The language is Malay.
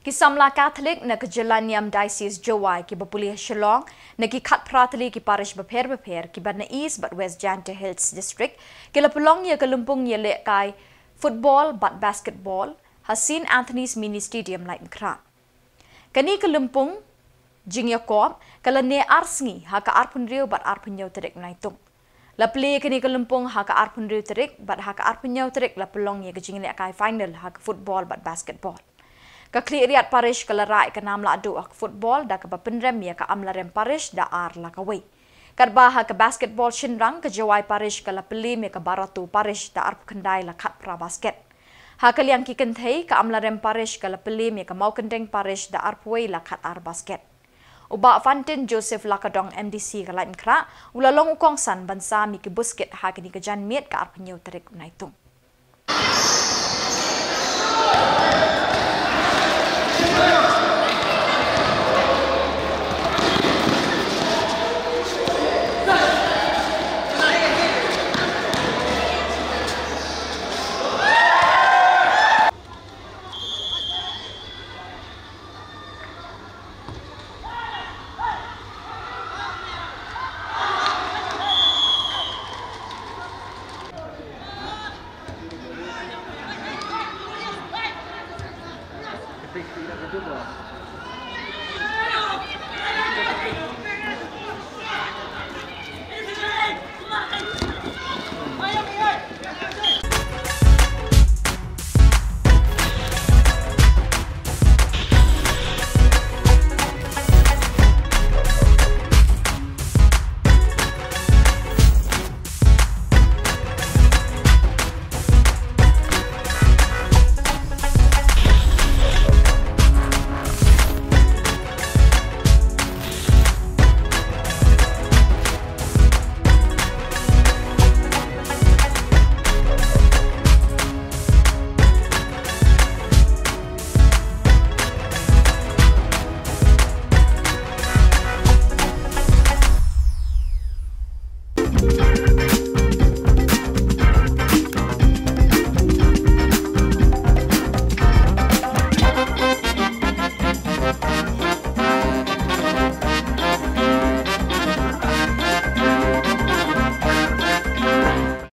Kisamla Catholic na Kejelaniam Diocese Jawai ki bapulih Shillong na ki khat pratali ki parish beper ki ban na East but West Janta Hills District ki lapulong ya kalumpung ya le kai football but basketball Hasin Anthony's Mini Stadium lain kra. Kani kalumpung jingya kop kalane arsngi ha ka arpun riu but arpun yau terik naitung. Lapli kani kalumpung ha ka arpun riu terik but ha ka arpun yau terik lapulong ya kejing le kai final ha ka football but basketball. Kakli riat parish kalarai ka nam la adu ak football da ka bapendrem ya ka amlarem parish da ar la kawai. Karba ha ka basketball shinrang ka jawai parish kala pelim ya ka baratu parish da ar kendai la khat pra basket. Ha ka liang ki kenthei ka amlarem parish kala pelim ya ka mau kendeng parish da ar puai la khat ar basket. Uba Fantin Joseph Lakadong MDC ka lain kra ulalong ukong san bansa mi ki busket ha kini ka jan miet ka ar penyau terik unaitung. Tidak